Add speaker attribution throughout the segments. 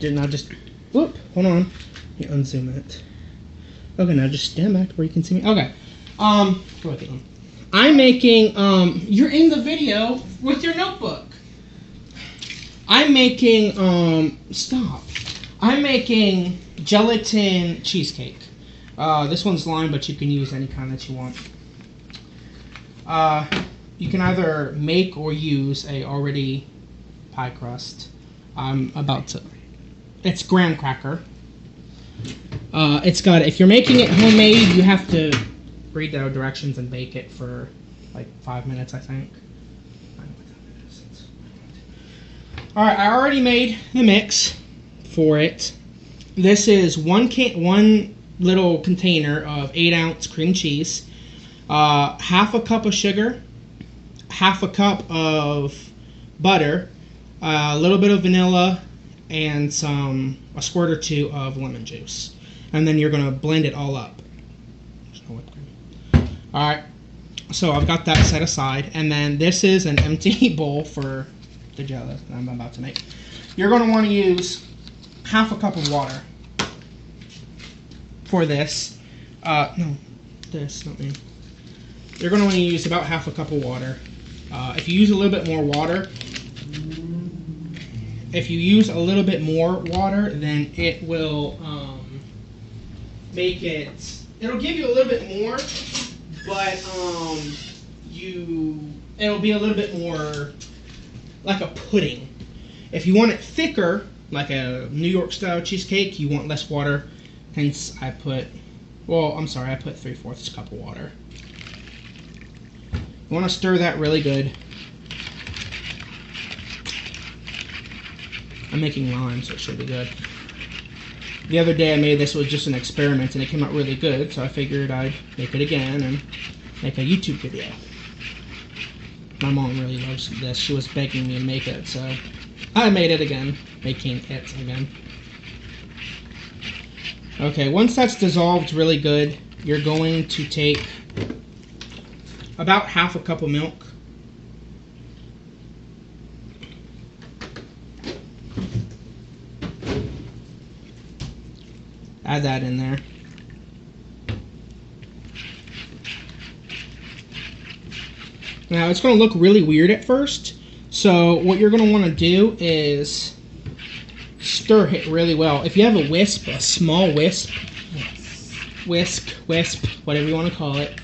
Speaker 1: now just, whoop, hold on. Let me unzoom it. Okay, now just stand back where you can see me. Okay. I'm making, you're in the video with your notebook. I'm making, stop. I'm making gelatin cheesecake. This one's lime, but you can use any kind that you want. You can either make or use a already pie crust. I'm about to. It's graham cracker. It's got. If you're making it homemade, you have to read the directions and bake it for like 5 minutes, I think. All right, I already made the mix for it. This is one little container of 8-ounce cream cheese, half a cup of sugar, half a cup of butter, a little bit of vanilla, and a squirt or two of lemon juice. And then you're gonna blend it all up. There's no whipped cream. All right, so I've got that set aside, and then this is an empty bowl for the jello that I'm about to make. You're gonna want to use half a cup of water for this. Not me. You're going to want to use about half a cup of water. If you use a little bit more water, then it will make it. It'll give you a little bit more, but it'll be a little bit more like a pudding. If you want it thicker, like a New York style cheesecake, you want less water. Hence, I put 3/4 cup of water. You want to stir that really good. I'm making lime, so it should be good. The other day I made this was just an experiment, and it came out really good, so I figured I'd make it again and make a YouTube video. My mom really loves this. She was begging me to make it, so I made it again. Making it again. Okay, once that's dissolved really good, you're going to take about half a cup of milk. Add that in there. Now, it's going to look really weird at first, so what you're going to want to do is stir it really well. If you have a whisk, a small whisk, wisp, whatever you want to call it,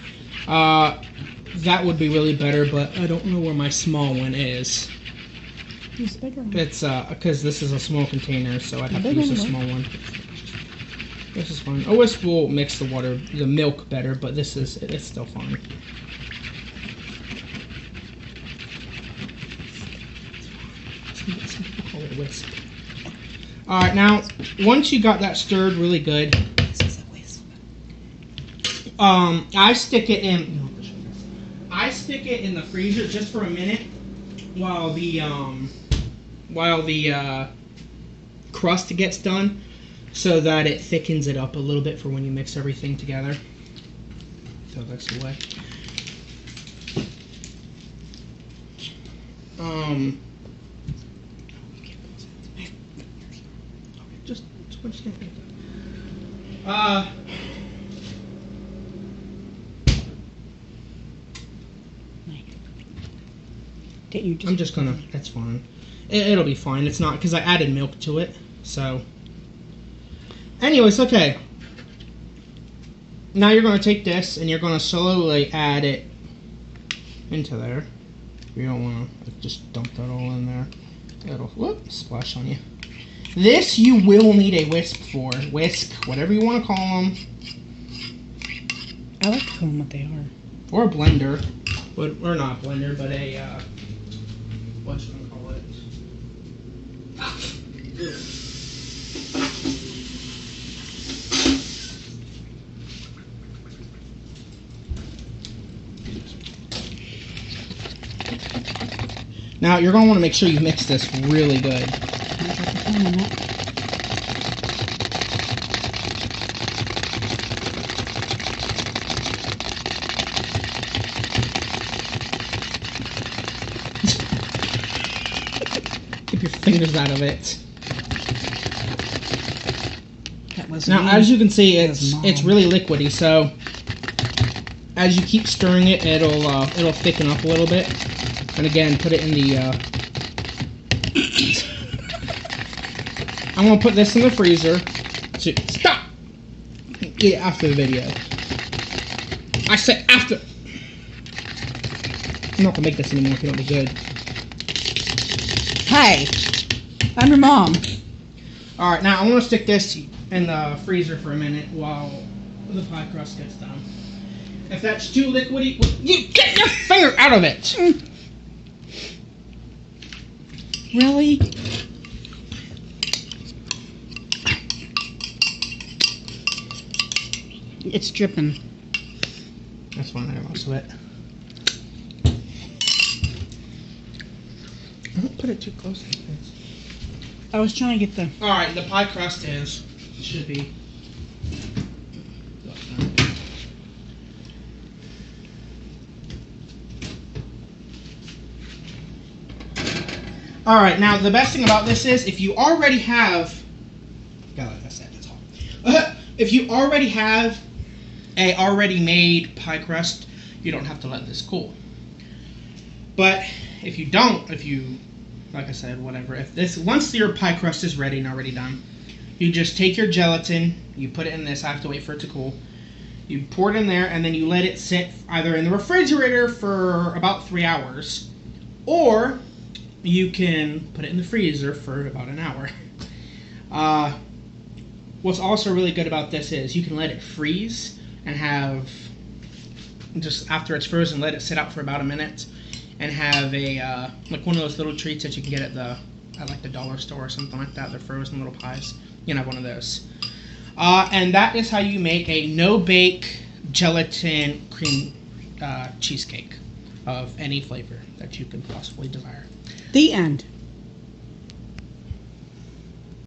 Speaker 1: that would be really better, but I don't know where my small one is.
Speaker 2: Use a bigger one.
Speaker 1: It's, because this is a small container, so I'd have to use a small one. This is fine. A whisk will mix the milk better, but it's still fine. Some people call it a whisk. Alright, now, once you got that stirred really good, I stick it in the freezer just for a minute while the crust gets done, so that it thickens it up a little bit for when you mix everything together. So that's the way. Just switch that. I'm just gonna. That's fine. It'll be fine. It's not because I added milk to it. So, anyways, okay. Now you're gonna take this and you're gonna slowly add it into there. You don't wanna just dump that all in there. It'll splash on you. This you will need a whisk for. Whisk, whatever you want to call them.
Speaker 2: I like to call them what they are.
Speaker 1: Or a blender. Or not a blender, but a, what you want to call it? Now, you're going to want to make sure you mix this really good. Keep your fingers out of it. Now, as you can see, it's really liquidy. So, as you keep stirring it, it'll thicken up a little bit. And again, put it in the. I'm gonna put this in the freezer. Stop. Eat it after the video. I said after. I'm not gonna make this anymore if you don't be good.
Speaker 2: Hey, I'm your mom.
Speaker 1: All right, now I want to stick this in the freezer for a minute while the pie crust gets done. If that's too liquidy, you get your finger out of it.
Speaker 2: Really? It's dripping.
Speaker 1: That's fine, I got most of it. Don't put it too close to the face.
Speaker 2: I was trying to get the...
Speaker 1: Alright, the pie crust should be... Alright, now the best thing about this is if you already have... Yeah, like I said, that's all. If you already have a already made pie crust, you don't have to let this cool. But if you don't, like I said, whatever, once your pie crust is ready and already done, you just take your gelatin, you put it in this, I have to wait for it to cool, you pour it in there, and then you let it sit either in the refrigerator for about 3 hours, or you can put it in the freezer for about an hour. What's also really good about this is you can let it freeze and have, just after it's frozen, let it sit out for about a minute and have a, like one of those little treats that you can get at like the dollar store or something like that. They're frozen little pies. You can have one of those. And that is how you make a no-bake gelatin cream cheesecake of any flavor that you can possibly desire.
Speaker 2: The end.